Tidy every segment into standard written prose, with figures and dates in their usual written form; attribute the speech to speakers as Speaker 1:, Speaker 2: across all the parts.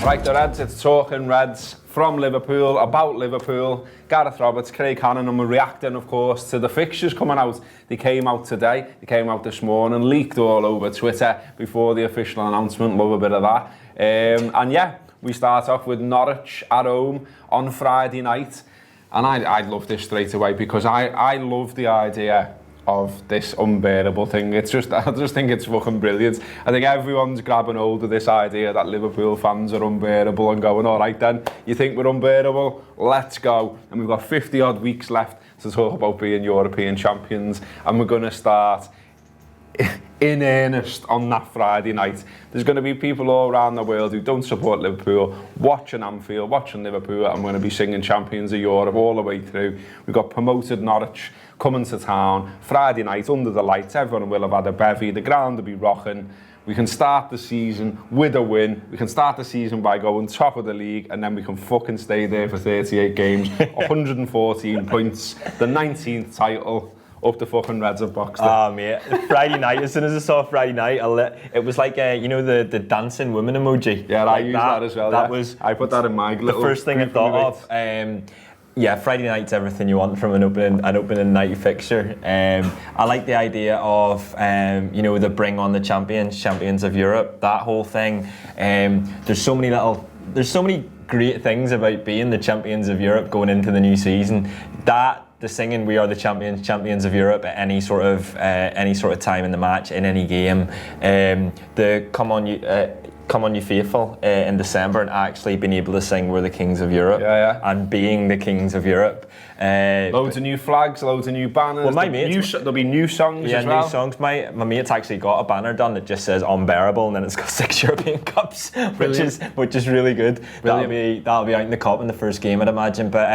Speaker 1: Right, the Reds, it's Talking Reds from Liverpool, about Liverpool. Gareth Roberts, Craig Hannan, and we're reacting, of course, to the fixtures coming out. They came out today, they came out this morning, leaked all over Twitter before the official announcement. Love a bit of that. And yeah, we start off with Norwich at home on Friday night. And I love this straight away because I love the idea of this unbearable thing. I just think it's fucking brilliant. I think everyone's grabbing hold of this idea that Liverpool fans are unbearable and going, all right then, you think we're unbearable? Let's go. And we've got 50 odd weeks left to talk about being European champions, and we're going to start in earnest on that Friday night. There's going to be people all around the world who don't support Liverpool watching Anfield, watching Liverpool, and we're going to be singing Champions of Europe all the way through. We've got promoted Norwich coming to town Friday night under the lights. Everyone will have had a bevy, the ground will be rocking. We can start the season with a win. We can start the season by going top of the league, and then we can fucking stay there for 38 games, 114 points, the 19th title. Up the fucking Reds have boxed it.
Speaker 2: Ah, mate. Friday night, as soon as I saw Friday night, it was like, you know, the dancing woman emoji.
Speaker 1: Yeah,
Speaker 2: like
Speaker 1: I used that as well.
Speaker 2: That was...
Speaker 1: I put that in my little...
Speaker 2: The first thing I thought of. Yeah, Friday night's everything you want from an opening night fixture. I like the idea of, you know, the bring on the champions of Europe, that whole thing. There's so many great things about being the champions of Europe going into the new season. The singing "We are the champions of Europe" at any sort of time in the match, in any game. The "Come on you faithful" in December, and actually being able to sing "We're the kings of Europe" and being the kings of Europe.
Speaker 1: Loads of new flags, loads of new banners.
Speaker 2: Well, my mates,
Speaker 1: there'll be new songs as well.
Speaker 2: Yeah, new songs. My mate's actually got a banner done that just says "Unbearable," and then it's got 6 European Cups, which is really good. Brilliant. That'll be out in the cup in the first game, I'd imagine. But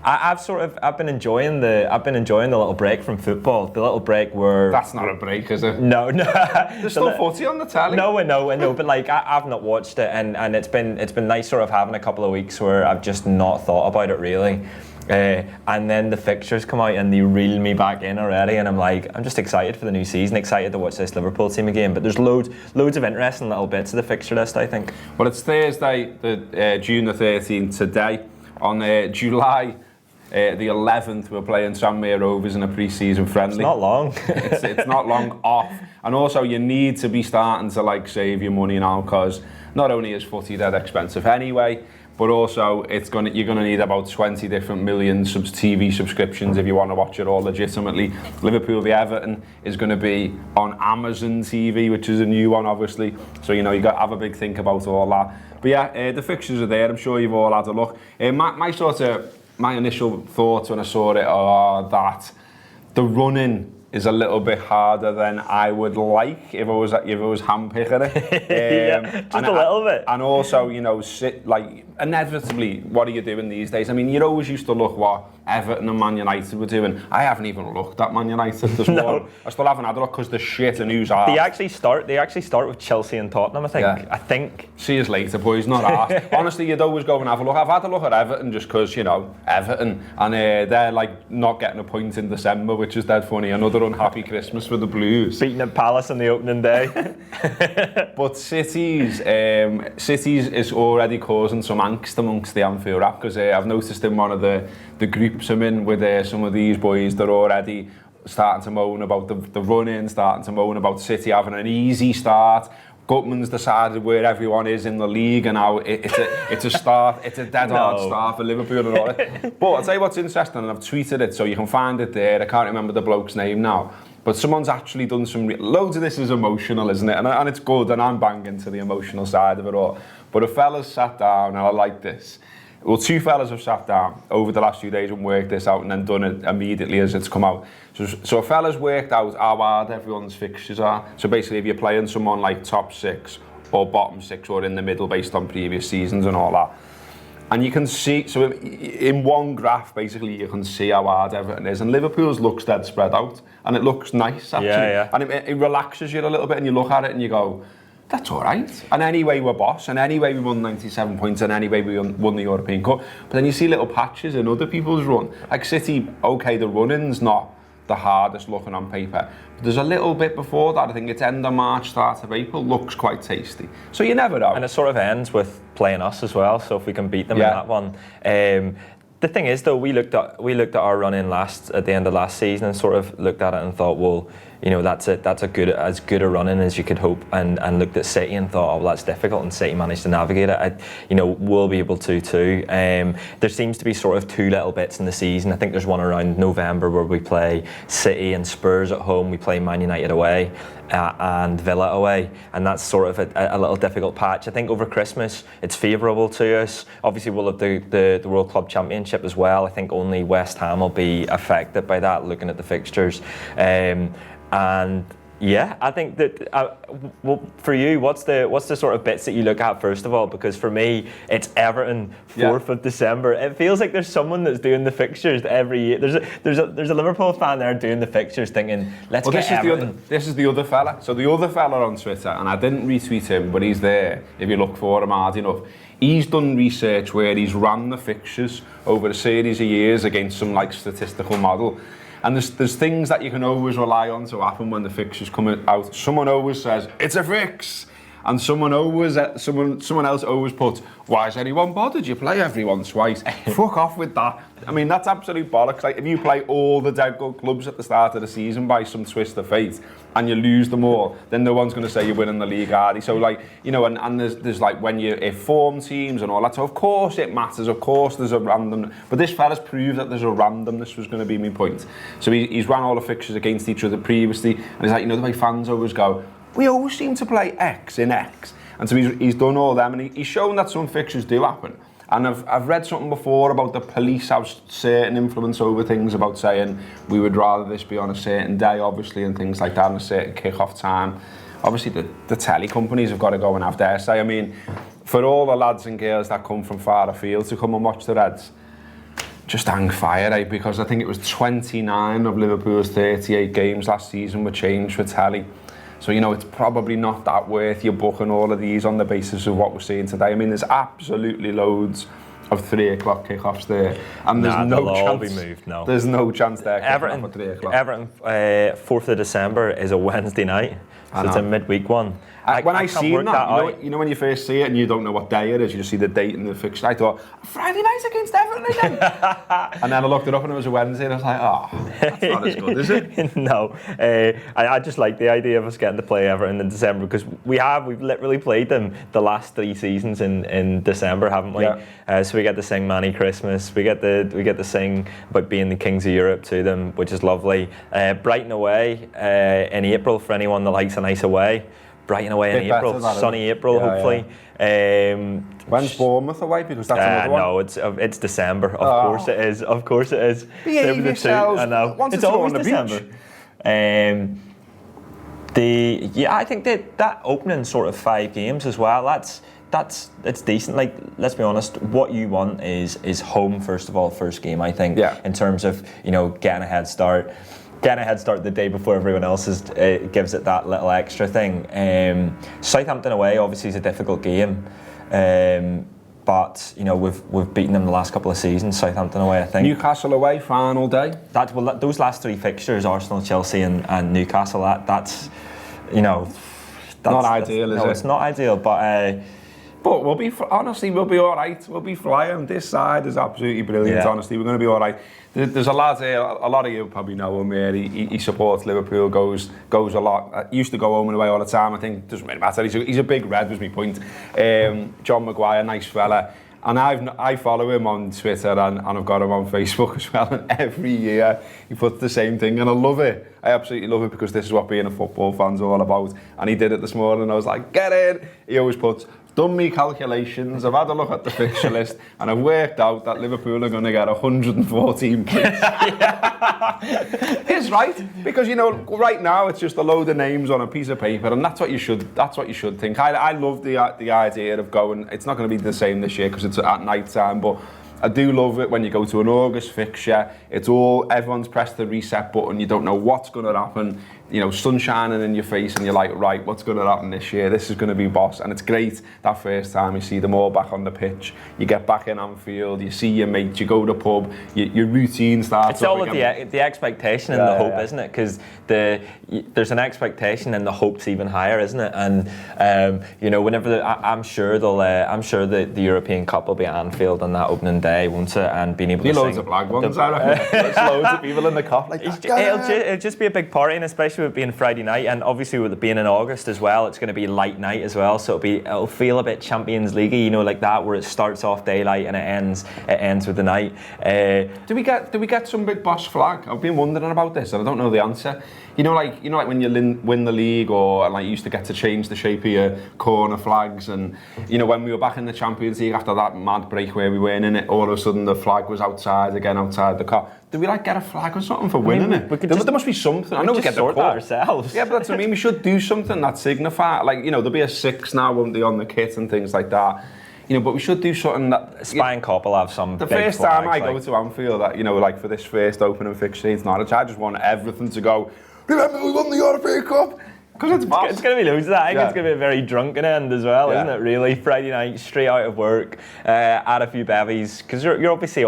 Speaker 2: I've been enjoying the little break from football. The little break where
Speaker 1: that's not a break, is it?
Speaker 2: No.
Speaker 1: There's still footy on the telly.
Speaker 2: No, I know. But like I've not watched it, and it's been nice sort of having a couple of weeks where I've just not thought about it really. And then the fixtures come out and they reel me back in already, and I'm just excited for the new season, excited to watch this Liverpool team again. But there's loads of interesting little bits of the fixture list, I think.
Speaker 1: Well, it's Thursday, June the 13th today. On July the 11th, we're playing Tranmere Rovers in a pre-season friendly.
Speaker 2: It's not long.
Speaker 1: it's not long off. And also, you need to be starting to save your money now, because not only is footy dead expensive anyway, but also you're going to need about 20 different million TV subscriptions if you want to watch it all legitimately. Liverpool v Everton is going to be on Amazon TV, which is a new one, obviously. So, you know, you got to have a big think about all that. But yeah, the fixtures are there. I'm sure you've all had a look. My initial thoughts when I saw it are that the running is a little bit harder than I would like if I was handpicking it.
Speaker 2: Yeah, just a little bit.
Speaker 1: And also, you know, inevitably, what are you doing these days? I mean, you always used to look what Everton and Man United were doing. I haven't even looked at Man United this morning. I still haven't had a look because the shit and who's hard. They actually
Speaker 2: start with Chelsea and Tottenham, I think. Yeah. I think.
Speaker 1: See us later, boys. Not hard. Honestly, you'd always go and have a look. I've had a look at Everton just because, you know, Everton, and they're like not getting a point in December, which is dead funny. Another unhappy Christmas for the Blues.
Speaker 2: Beating at Palace on the opening day.
Speaker 1: But City's is already causing some angst amongst the Anfield rap, because I've noticed in one of the groups I'm in with some of these boys, they're already starting to moan about the run-in, starting to moan about City having an easy start. Gutman's decided where everyone is in the league, and now it's a dead hard start for Liverpool and all that. But I'll tell you what's interesting, and I've tweeted it so you can find it there. I can't remember the bloke's name now, but someone's actually done loads of this is emotional, isn't it? And it's good, and I'm banging to the emotional side of it all. But a fella's sat down, and I like this. Well, 2 fellas have sat down over the last few days and worked this out, and then done it immediately as it's come out. So a fella's worked out how hard everyone's fixtures are. So basically, if you're playing someone like top 6 or bottom 6 or in the middle based on previous seasons and all that, and you can see, so in one graph, basically, you can see how hard Everton is. And Liverpool's looks dead spread out, and it looks nice, actually. Yeah. And it relaxes you a little bit, and you look at it and you go, that's all right. And anyway, we're boss, and anyway, we won 97 points, and anyway, we won the European Cup. But then you see little patches in other people's run. Like City, okay, the running's not the hardest looking on paper. But there's a little bit before that. I think it's end of March, start of April. Looks quite tasty. So you never know.
Speaker 2: And it sort of ends with playing us as well. So if we can beat them in that one. The thing is, though, we looked at our run in at the end of last season and sort of looked at it and thought, well, you know, that's as good a run in as you could hope, and looked at City and thought, oh, well, that's difficult, and City managed to navigate it. We'll be able to too. There seems to be sort of two little bits in the season. I think there's one around November where we play City and Spurs at home, we play Man United away, and Villa away, and that's sort of a little difficult patch. I think over Christmas it's favourable to us. Obviously we'll have the World Club Championship as well. I think only West Ham will be affected by that, looking at the fixtures. And yeah, I think that well, for you, what's the sort of bits that you look at first of all? Because for me, it's Everton 4th of December. It feels like there's someone that's doing the fixtures every year. There's a Liverpool fan there doing the fixtures, thinking, let's get Everton.
Speaker 1: This is the other fella. So the other fella on Twitter, and I didn't retweet him, but he's there if you look for him hard enough. He's done research where he's ran the fixtures over a series of years against some like statistical model. And there's things that you can always rely on to happen when the fixtures come out. Someone always says, it's a fix. And someone else always puts, why is anyone bothered? You play everyone twice. Fuck off with that. I mean, that's absolute bollocks. Like, if you play all the dead good clubs at the start of the season by some twist of fate and you lose them all, then no one's going to say you're winning the league, are they? So, like, you know, and there's like when if form teams and all that, so of course it matters, of course there's a random, but this fella's proved that there's a randomness was going to be my point. So he's ran all the fixtures against each other previously, and he's like, you know, the way fans always go, we always seem to play X in X. And so he's done all them, and he's shown that some fixtures do happen. And I've read something before about the police have certain influence over things, about saying we would rather this be on a certain day, obviously, and things like that, and a certain kick-off time. Obviously, the telly companies have got to go and have their say. I mean, for all the lads and girls that come from far afield to come and watch the Reds, just hang fire, eh? Because I think it was 29 of Liverpool's 38 games last season were changed for telly. So, you know, it's probably not that worth you booking all of these on the basis of what we're seeing today. I mean, there's absolutely loads of 3 o'clock kickoffs there. And there's no chance. Be moved, no. There's no chance they're kicking off at 3 o'clock.
Speaker 2: Everton, 4th of December is a Wednesday night. So it's a midweek one.
Speaker 1: When I seen that, you know when you first see it and you don't know what day it is, you just see the date and the fixture, I thought, Friday night's against Everton again. And then I looked it up and it was a Wednesday and I was like, oh, that's not as good, is it?
Speaker 2: No. I just like the idea of us getting to play Everton in December, because we've literally played them the last 3 seasons in December, haven't we? Yeah. So we get to sing Merry Christmas, we get to sing about being the kings of Europe to them, which is lovely. Brighton away in April for anyone that likes a nice away. Brighton away in April, sunny April, hopefully. Yeah.
Speaker 1: When's Bournemouth away? Because that's another one.
Speaker 2: No, it's December. Of course it is. Of course it is.
Speaker 1: Behave yourselves.
Speaker 2: I know. It's always December. I think that opening sort of 5 games as well. It's decent. Like, let's be honest, what you want is home first of all, first game. I think in terms of, you know, getting a head start. Getting a head start the day before everyone else gives it that little extra thing. Southampton away obviously is a difficult game, but you know we've beaten them the last couple of seasons. Southampton away, I think.
Speaker 1: Newcastle away, final day.
Speaker 2: Those last 3 fixtures, Arsenal, Chelsea, and Newcastle. That's you know,
Speaker 1: not ideal, is it?
Speaker 2: No, it's not ideal, but
Speaker 1: we'll be all right. We'll be flying. This side is absolutely brilliant. Yeah. Honestly, we're going to be all right. There's a lad here, a lot of you probably know him here. He supports Liverpool, goes a lot. Used to go home and away all the time. I think doesn't really matter. He's a big Red, was my point. John Maguire, nice fella. And I follow him on Twitter and I've got him on Facebook as well. And every year he puts the same thing, and I love it. I absolutely love it, because this is what being a football fan's all about. And he did it this morning. And I was like, get in. He always puts, done me calculations, I've had a look at the fixture list, and I've worked out that Liverpool are going to get 114 points. It's right, because you know, right now it's just a load of names on a piece of paper, and that's what you should think. I love the idea of going. It's not going to be the same this year because it's at night time, but I do love it when you go to an August fixture. It's all, everyone's pressed the reset button. You don't know what's going to happen. you know, sun shining in your face and you're like, right, what's going to happen this year? This is going to be boss. And it's great that first time you see them all back on the pitch. You get back in Anfield, you see your mates, you go to the pub, your routine starts.
Speaker 2: It's all of the expectation and the hope, isn't it? Because there's an expectation and the hope's even higher, isn't it? And you know, whenever I'm sure the European Cup will be at Anfield on that opening day, won't it? And being able to
Speaker 1: loads of black ones, I reckon. There's loads of people in the cup like that.
Speaker 2: It'll just be a big party, and especially with it being Friday night, and obviously with it being in August as well, it's going to be light night as well. So it'll feel a bit Champions League, you know, like that, where it starts off daylight and it ends with the night.
Speaker 1: Do we get some big boss flag? I've been wondering about this, and I don't know the answer. You know, like when you win the league, or like you used to get to change the shape of your corner flags, and you know, when we were back in the Champions League after that mad break where we weren't in it, all of a sudden the flag was outside the car. Do we like get a flag or something for winning it? There must be something. I know we get the
Speaker 2: sort that ourselves.
Speaker 1: Yeah, but that's what I mean. We should do something that signifies, like, you know, there'll be a 6 now, won't they, on the kit and things like that. You know, but we should do something that...
Speaker 2: Spine Cop will have some
Speaker 1: the
Speaker 2: big
Speaker 1: first
Speaker 2: flags,
Speaker 1: time I go to Anfield, that, you know, like for this first opening fixture, it's not I just want everything to go, remember we won the European Cup? Because
Speaker 2: it's going to be loads of that. I think it's going to be a very drunken end as well, isn't it, really? Friday night, straight out of work, add a few bevies. Because you're obviously...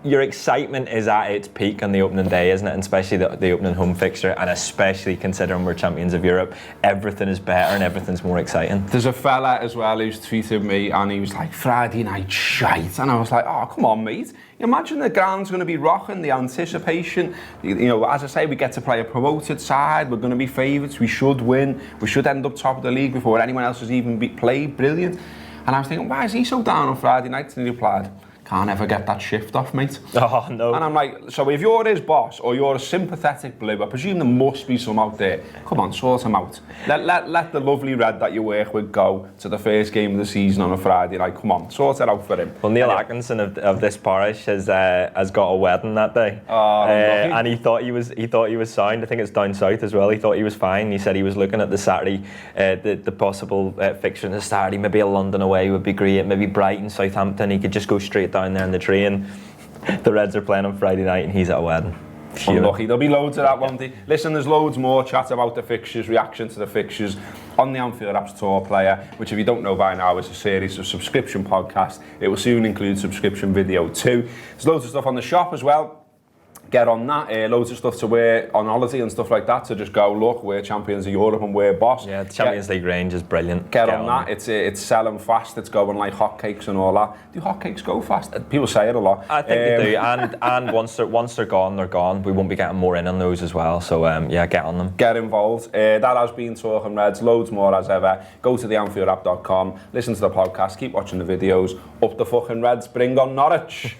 Speaker 2: Your excitement is at its peak on the opening day, isn't it? And especially the opening home fixture, and especially considering we're champions of Europe, everything is better and everything's more exciting.
Speaker 1: There's a fella as well who's tweeted me, and he was like, Friday night shite. And I was like, oh, come on, mate. Imagine the ground's going to be rocking, the anticipation. You know, as I say, we get to play a promoted side. We're going to be favourites. We should win. We should end up top of the league before anyone else has even played. Brilliant. And I was thinking, why is he so down on Friday nights? And he replied, can't ever get that shift off, mate.
Speaker 2: Oh, no.
Speaker 1: And I'm like, so if you're his boss, or you're a sympathetic blib, I presume there must be some out there. Come on, sort him out. Let the lovely Red that you work with go to the first game of the season on a Friday night. Come on, sort it out for him.
Speaker 2: Well, Neil Atkinson of this parish has got a wedding that day. And he thought he was sound. I think it's down south as well. He thought he was fine. He said he was looking at the Saturday, the possible fixture on the Saturday. Maybe a London away would be great. Maybe Brighton, Southampton. He could just go straight down there in the train. The Reds are playing on Friday night and he's at a wedding.
Speaker 1: Unlucky. There'll be loads of that, won't there? Listen, there's loads more chat about the fixtures, reaction to the fixtures on the Anfield Apps Tour Player, which, if you don't know by now, is a series of subscription podcasts. It will soon include subscription video too. There's loads of stuff on the shop as well. Get on that, loads of stuff to wear on holiday and stuff like that, so just go, look, we're champions of Europe and we're boss.
Speaker 2: Yeah, the Champions League range is brilliant.
Speaker 1: Get on that, it's selling fast, it's going like hotcakes and all that. Do hotcakes go fast? People say it a lot.
Speaker 2: I think they do, and once they're gone, they're gone. We won't be getting more in on those as well, so yeah, get on them.
Speaker 1: Get involved. That has been Talking Reds, loads more as ever. Go to theanfieldapp.com, listen to the podcast, keep watching the videos. Up the fucking Reds, bring on Norwich.